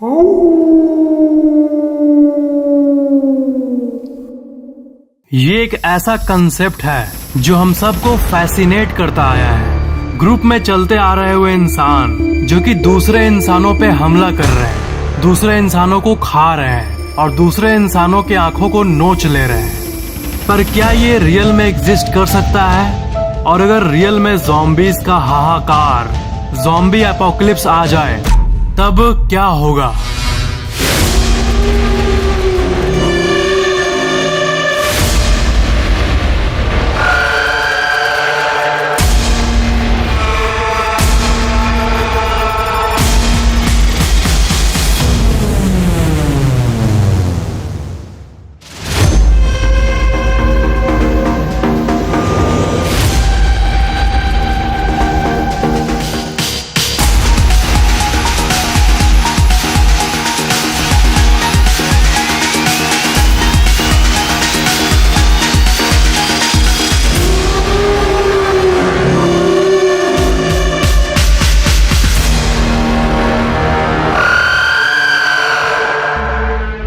ये एक ऐसा कंसेप्ट है जो हम सबको फैसिनेट करता आया है। ग्रुप में चलते आ रहे हुए इंसान जो कि दूसरे इंसानों पे हमला कर रहे हैं, दूसरे इंसानों को खा रहे हैं और दूसरे इंसानों की आंखों को नोच ले रहे हैं। पर क्या ये रियल में एग्जिस्ट कर सकता है? और अगर रियल में ज़ॉम्बीज का हाहाकार, ज़ॉम्बी एपोकलिप्स आ जाए तब क्या होगा?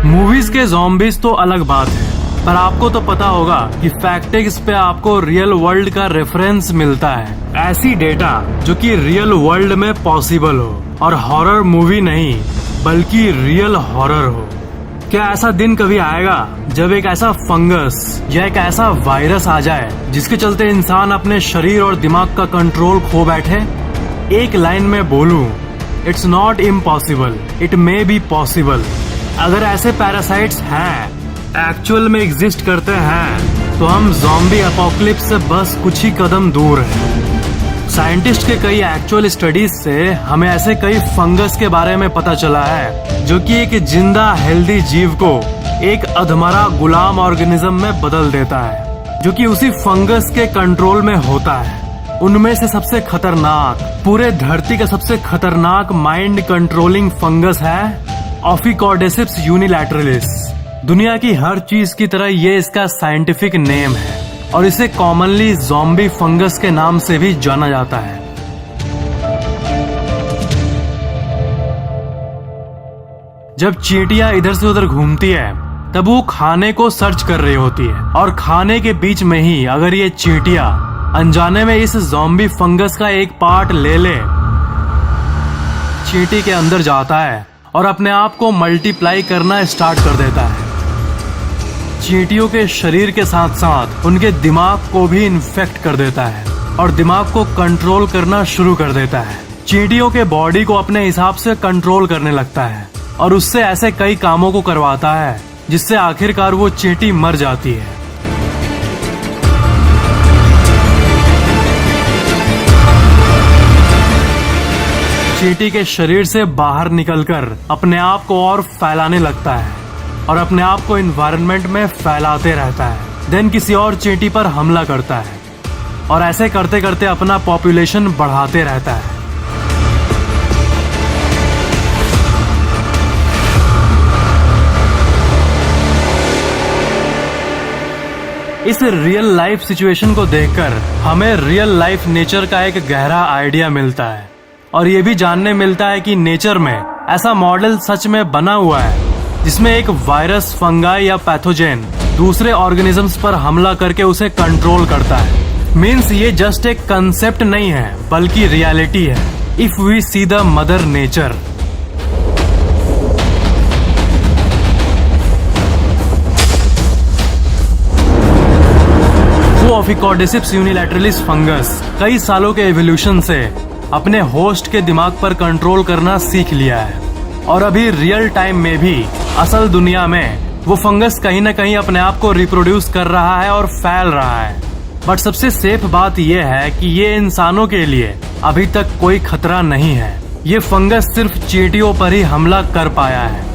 मूवीज के ज़ॉम्बीज तो अलग बात है, पर आपको तो पता होगा कि फैक्टिक्स पे आपको रियल वर्ल्ड का रेफरेंस मिलता है। ऐसी डेटा जो कि रियल वर्ल्ड में पॉसिबल हो और हॉरर मूवी नहीं बल्कि रियल हॉरर हो। क्या ऐसा दिन कभी आएगा जब एक ऐसा फंगस या एक ऐसा वायरस आ जाए जिसके चलते इंसान अपने शरीर और दिमाग का कंट्रोल खो बैठे? एक लाइन में बोलूं, it's not impossible, it may be possible. अगर ऐसे पैरासाइट्स हैं, एक्चुअल में एग्जिस्ट करते हैं, तो हम ज़ॉम्बी एपोकलिप्स से बस कुछ ही कदम दूर हैं। साइंटिस्ट के कई एक्चुअल स्टडीज से हमें ऐसे कई फंगस के बारे में पता चला है जो कि एक जिंदा हेल्दी जीव को एक अधमरा गुलाम ऑर्गेनिज्म में बदल देता है, जो कि उसी फंगस के कंट्रोल में होता है। उनमें से सबसे खतरनाक, पूरे धरती का सबसे खतरनाक माइंड कंट्रोलिंग फंगस है ऑफिकॉर्डेसिप्स यूनिलैटरलिस। दुनिया की हर चीज की तरह ये इसका साइंटिफिक नेम है और इसे कॉमनली ज़ॉम्बी फंगस के नाम से भी जाना जाता है। जब चींटियां इधर से उधर घूमती है तब वो खाने को सर्च कर रही होती है और खाने के बीच में ही अगर ये चींटियां अनजाने में इस ज़ॉम्बी फंगस का एक पार्ट ले ले, चींटी के अंदर जाता है और अपने आप को मल्टीप्लाई करना स्टार्ट कर देता है। चींटियों के शरीर के साथ साथ उनके दिमाग को भी इन्फेक्ट कर देता है और दिमाग को कंट्रोल करना शुरू कर देता है। चींटियों के बॉडी को अपने हिसाब से कंट्रोल करने लगता है और उससे ऐसे कई कामों को करवाता है जिससे आखिरकार वो चींटी मर जाती है। चींटी के शरीर से बाहर निकलकर अपने आप को और फैलाने लगता है और अपने आप को एनवायरनमेंट में फैलाते रहता है। देन किसी और चींटी पर हमला करता है और ऐसे करते करते अपना पॉपुलेशन बढ़ाते रहता है। इस रियल लाइफ सिचुएशन को देखकर हमें रियल लाइफ नेचर का एक गहरा आइडिया मिलता है और ये भी जानने मिलता है कि नेचर में ऐसा मॉडल सच में बना हुआ है जिसमें एक वायरस, फंगाई या पैथोजेन दूसरे ऑर्गेनिजम्स पर हमला करके उसे कंट्रोल करता है। मीन्स ये जस्ट एक कंसेप्ट नहीं है बल्कि रियलिटी है if we see the mother nature. वो ऑफिकॉर्डेसिप्स यूनिलैटरलिस फंगस कई सालों के एवोल्यूशन से अपने होस्ट के दिमाग पर कंट्रोल करना सीख लिया है और अभी रियल टाइम में भी असल दुनिया में वो फंगस कहीं न कहीं अपने आप को रिप्रोड्यूस कर रहा है और फैल रहा है। बट सबसे सेफ बात यह है कि ये इंसानों के लिए अभी तक कोई खतरा नहीं है। ये फंगस सिर्फ चींटियों पर ही हमला कर पाया है,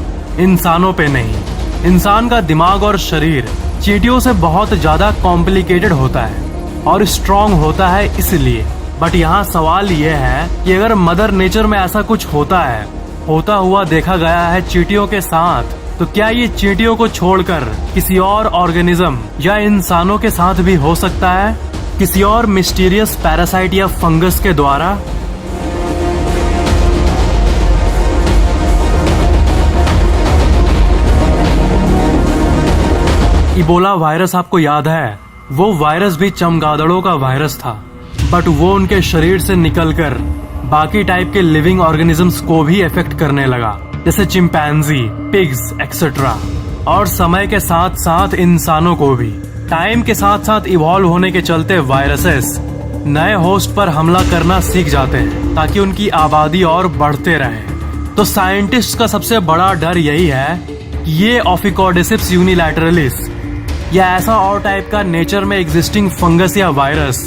इंसानों पे नहीं। इंसान का दिमाग और शरीर चींटियों से बहुत ज्यादा कॉम्प्लिकेटेड होता है और स्ट्रॉन्ग होता है इसलिए। बट यहाँ सवाल यह है कि अगर मदर नेचर में ऐसा कुछ होता हुआ देखा गया है चींटियों के साथ, तो क्या ये चींटियों को छोड़कर किसी और ऑर्गेनिज्म या इंसानों के साथ भी हो सकता है, किसी और मिस्टीरियस पैरासाइट या फंगस के द्वारा? इबोला वायरस आपको याद है, वो वायरस भी चमगादड़ों का वायरस था, बट वो उनके शरीर से निकलकर बाकी टाइप के लिविंग ऑर्गेनिजम्स को भी इफेक्ट करने लगा, जैसे चिंपैंजी, पिग्स एक्सेट्रा, और समय के साथ साथ इंसानों को भी। टाइम के साथ साथ इवॉल्व होने के चलते वायरसेस नए होस्ट पर हमला करना सीख जाते हैं ताकि उनकी आबादी और बढ़ते रहे। तो साइंटिस्ट का सबसे बड़ा डर यही है कि ये ऑफिकॉर्डिसिप्स यूनिलैटरलिस या ऐसा और टाइप का नेचर में एग्जिस्टिंग फंगस या वायरस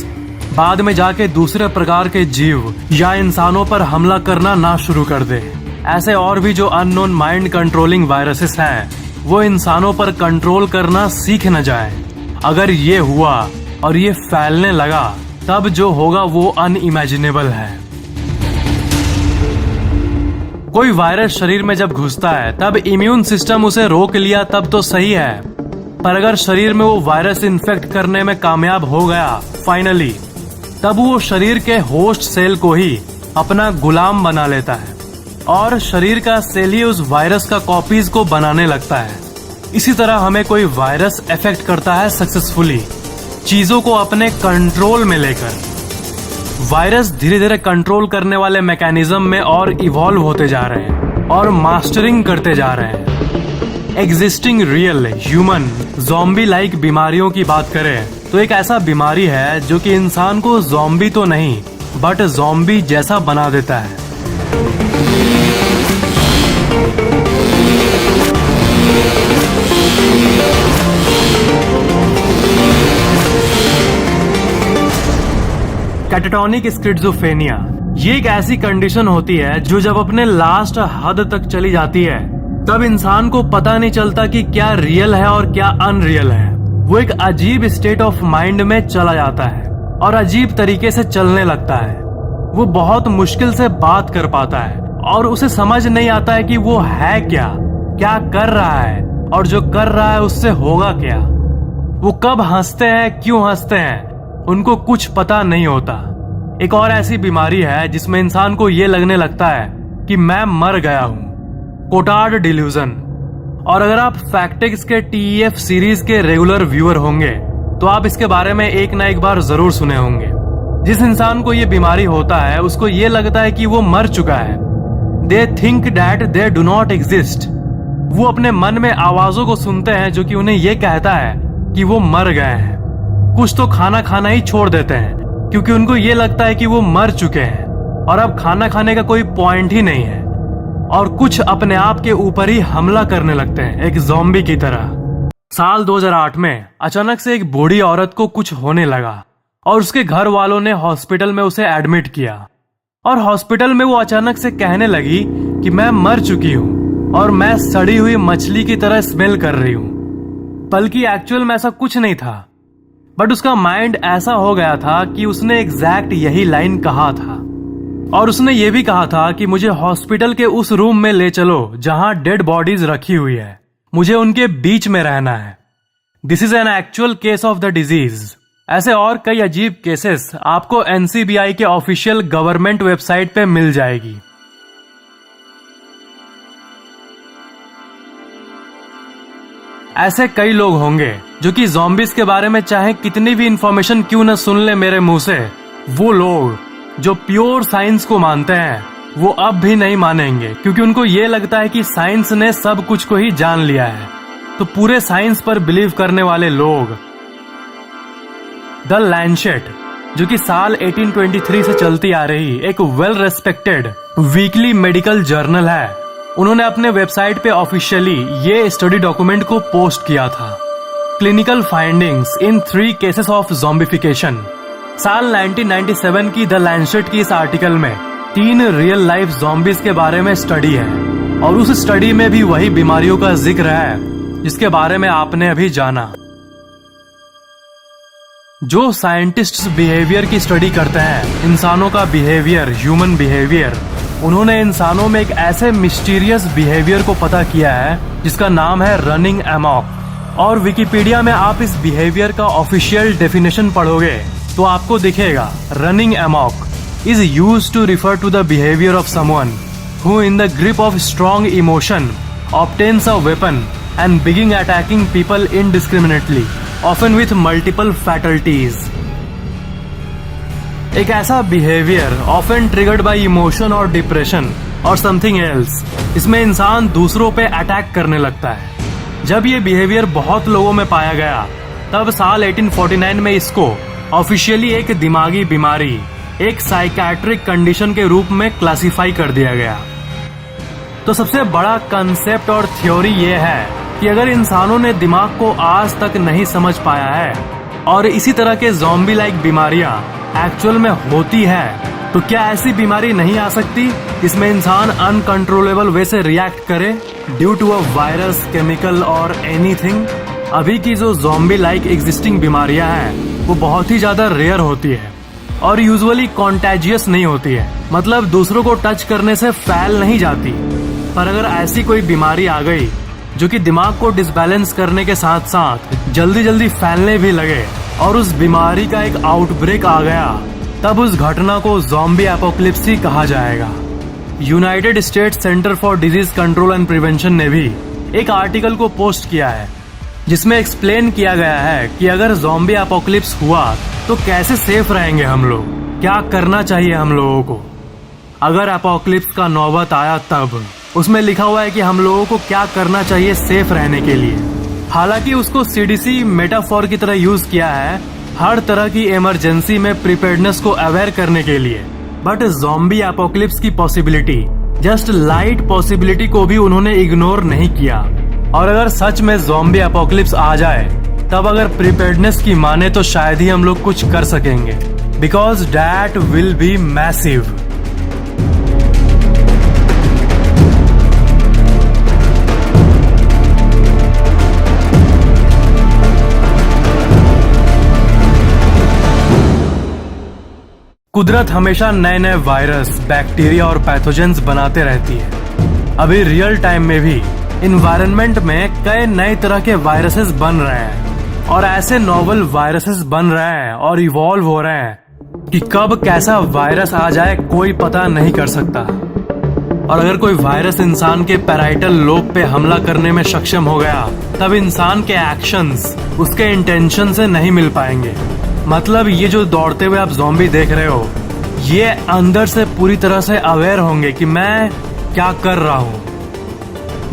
बाद में जाके दूसरे प्रकार के जीव या इंसानों पर हमला करना ना शुरू कर दे। ऐसे और भी जो अननोन माइंड कंट्रोलिंग वायरसेस हैं, वो इंसानों पर कंट्रोल करना सीख न जाए। अगर ये हुआ और ये फैलने लगा, तब जो होगा वो अनइमेजिनेबल है। कोई वायरस शरीर में जब घुसता है तब इम्यून सिस्टम उसे रोक लिया तब तो सही है, पर अगर शरीर में वो वायरस इन्फेक्ट करने में कामयाब हो गया फाइनली, तब वो शरीर के होस्ट सेल को ही अपना गुलाम बना लेता है और शरीर का सेल ही उस वायरस का कॉपीज को बनाने लगता है। इसी तरह हमें कोई वायरस अफेक्ट करता है सक्सेसफुली, चीजों को अपने कंट्रोल में लेकर। वायरस धीरे धीरे कंट्रोल करने वाले मैकेनिज्म में और इवॉल्व होते जा रहे हैं और मास्टरिंग करते जा रहे हैं। Existing real human zombie like बीमारियों की बात करें तो एक ऐसा बीमारी है जो कि इंसान को ज़ॉम्बी तो नहीं बट ज़ॉम्बी जैसा बना देता है। कैटाटोनिक स्किज़ोफ्रेनिया ये एक ऐसी कंडीशन होती है जो जब अपने लास्ट हद तक चली जाती है तब इंसान को पता नहीं चलता कि क्या रियल है और क्या अनरियल है। वो एक अजीब स्टेट ऑफ माइंड में चला जाता है और अजीब तरीके से चलने लगता है। वो बहुत मुश्किल से बात कर पाता है और उसे समझ नहीं आता है कि वो है क्या, क्या कर रहा है और जो कर रहा है उससे होगा क्या। वो कब हंसते हैं, क्यों हंसते हैं, उनको कुछ पता नहीं होता। एक और ऐसी बीमारी है जिसमें इंसान को ये लगने लगता है कि मैं मर गया हूँ, कोटार्ड डिल्यूजन। और अगर आप फैक्टिक्स के TEF सीरीज के रेगुलर व्यूअर होंगे तो आप इसके बारे में एक ना एक बार जरूर सुने होंगे। जिस इंसान को ये बीमारी होता है उसको ये लगता है कि वो मर चुका है। They think that they do not exist. वो अपने मन में आवाजों को सुनते हैं जो कि उन्हें ये कहता है कि वो मर गए हैं। कुछ तो खाना खाना ही छोड़ देते हैं क्योंकि उनको ये लगता है कि वो मर चुके हैं और अब खाना खाने का कोई पॉइंट ही नहीं है। और कुछ अपने आप के ऊपर ही हमला करने लगते हैं एक ज़ॉम्बी की तरह। साल 2008 में अचानक से एक बूढ़ी औरत को कुछ होने लगा और उसके घर वालों ने हॉस्पिटल में उसे एडमिट किया और हॉस्पिटल में वो अचानक से कहने लगी कि मैं मर चुकी हूँ और मैं सड़ी हुई मछली की तरह स्मेल कर रही हूँ। बल्कि एक्चुअल में ऐसा कुछ नहीं था, बट उसका माइंड ऐसा हो गया था कि उसने एग्जैक्ट यही लाइन कहा था। और उसने ये भी कहा था कि मुझे हॉस्पिटल के उस रूम में ले चलो जहां डेड बॉडीज रखी हुई है, मुझे उनके बीच में रहना है। This is an actual case of the disease. ऐसे और कई अजीब केसेस आपको NCBI के ऑफिशियल गवर्नमेंट वेबसाइट पे मिल जाएगी। ऐसे कई लोग होंगे जो कि ज़ॉम्बीज के बारे में चाहे कितनी भी इंफॉर्मेशन क्यों न सुन ले मेरे मुंह से, वो लोग जो प्योर साइंस को मानते हैं वो अब भी नहीं मानेंगे क्योंकि उनको ये लगता है कि साइंस ने सब कुछ को ही जान लिया है। तो पूरे साइंस पर बिलीव करने वाले लोग द लैंसेट, जो कि साल 1823 से चलती आ रही एक well respected weekly medical journal है, उन्होंने अपने वेबसाइट पे ऑफिशियली ये स्टडी डॉक्यूमेंट को पोस्ट किया था। Clinical findings in 3 cases of zombification. साल 1997 की द लैंसेट की इस आर्टिकल में 3 रियल लाइफ ज़ॉम्बीज के बारे में स्टडी है और उस स्टडी में भी वही बीमारियों का जिक्र है जिसके बारे में आपने अभी जाना। जो साइंटिस्ट्स बिहेवियर की स्टडी करते हैं, इंसानों का बिहेवियर, ह्यूमन बिहेवियर, उन्होंने इंसानों में एक ऐसे मिस्टीरियस बिहेवियर को पता किया है जिसका नाम है रनिंग एमॉक। और विकिपीडिया में आप इस बिहेवियर का ऑफिशियल डेफिनेशन पढ़ोगे तो आपको दिखेगा running amok is used to refer to the behaviour of someone who in the grip of strong emotion obtains a weapon and begin attacking people indiscriminately, often with multiple fatalities. एक ऐसा behaviour often triggered by emotion और depression और something else, इसमें इंसान दूसरों पे attack करने लगता है। जब ये बिहेवियर बहुत लोगों में पाया गया, तब साल 1849 में इसको ऑफिशियली एक दिमागी बीमारी, एक साइकेट्रिक कंडीशन के रूप में क्लासिफाई कर दिया गया। तो सबसे बड़ा कंसेप्ट और थ्योरी ये है कि अगर इंसानों ने दिमाग को आज तक नहीं समझ पाया है और इसी तरह के ज़ॉम्बी लाइक बीमारियां एक्चुअल में होती है, तो क्या ऐसी बीमारी नहीं आ सकती इसमें इंसान अनकंट्रोलेबल वे से रिएक्ट करे due to a virus, chemical और एनीथिंग। अभी की जो ज़ॉम्बी लाइक एग्जिस्टिंग बीमारियां हैं वो बहुत ही ज्यादा रेयर होती है और यूजुअली कॉन्टेजियस नहीं होती है, मतलब दूसरों को टच करने से फैल नहीं जाती। पर अगर ऐसी कोई बीमारी आ गई जो कि दिमाग को डिसबैलेंस करने के साथ साथ जल्दी जल्दी फैलने भी लगे और उस बीमारी का एक आउटब्रेक आ गया, तब उस घटना को ज़ॉम्बी एपोकलिप्स ही कहा जाएगा। United states centre for disease control and prevention ने भी एक आर्टिकल को पोस्ट किया है जिसमें एक्सप्लेन किया गया है कि अगर ज़ॉम्बी एपोकलिप्स हुआ तो कैसे सेफ रहेंगे हम लोग, क्या करना चाहिए हम लोगों को अगर एपोकलिप्स का नौबत आया तब। उसमें लिखा हुआ है कि हम लोगों को क्या करना चाहिए सेफ रहने के लिए। हालांकि उसको सीडीसी मेटाफोर की तरह यूज किया है हर तरह की इमरजेंसी में प्रिपेयर्डनेस को अवेयर करने के लिए, बट ज़ॉम्बी एपोकलिप्स की पॉसिबिलिटी, जस्ट लाइट पॉसिबिलिटी को भी उन्होंने इग्नोर नहीं किया। और अगर सच में ज़ॉम्बी एपोकलिप्स आ जाए तब अगर प्रिपेयर्डनेस की माने तो शायद ही हम लोग कुछ कर सकेंगे, because that will be massive. कुदरत हमेशा नए नए वायरस, बैक्टीरिया और पैथोजेंस बनाते रहती है। अभी रियल टाइम में भी इन्वायरमेंट में कई नए तरह के वायरसेस बन रहे हैं और ऐसे नोवेल वायरसेस बन रहे हैं और इवॉल्व हो रहे हैं कि कब कैसा वायरस आ जाए कोई पता नहीं कर सकता। और अगर कोई वायरस इंसान के पैराइटल लोब पे हमला करने में सक्षम हो गया, तब इंसान के एक्शंस उसके इंटेंशन से नहीं मिल पाएंगे। मतलब ये जो दौड़ते हुए आप ज़ॉम्बी देख रहे हो, ये अंदर से पूरी तरह से अवेयर होंगे कि मैं क्या कर रहा हूँ,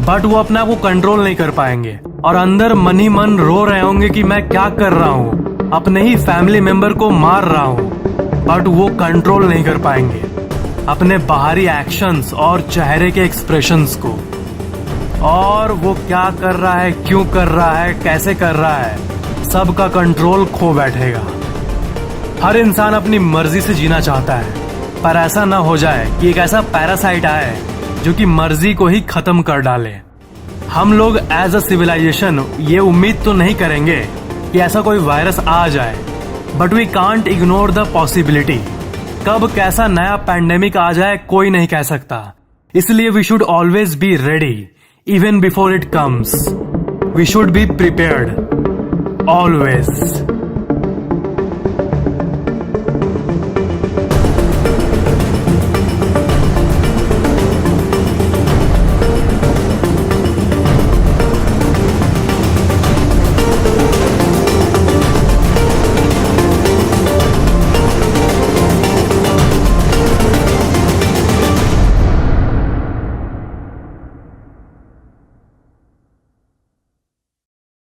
बट वो अपने आप को कंट्रोल नहीं कर पाएंगे और अंदर मन ही मन रो रहे होंगे कि मैं क्या कर रहा हूँ, अपने ही फैमिली मेंबर को मार रहा हूँ, बट वो कंट्रोल नहीं कर पाएंगे अपने बाहरी एक्शंस और चेहरे के एक्सप्रेशंस को। और वो क्या कर रहा है, क्यों कर रहा है, कैसे कर रहा है, सबका कंट्रोल खो बैठेगा। हर इंसान अपनी मर्जी से जीना चाहता है, पर ऐसा ना हो जाए कि एक ऐसा पैरासाइट आए जो कि मर्जी को ही खत्म कर डाले। हम लोग एज अ सिविलाइजेशन ये उम्मीद तो नहीं करेंगे कि ऐसा कोई वायरस आ जाए, but we can't ignore the possibility. कब कैसा नया पैंडेमिक आ जाए कोई नहीं कह सकता, इसलिए we should always be ready even before it comes. We should be prepared always.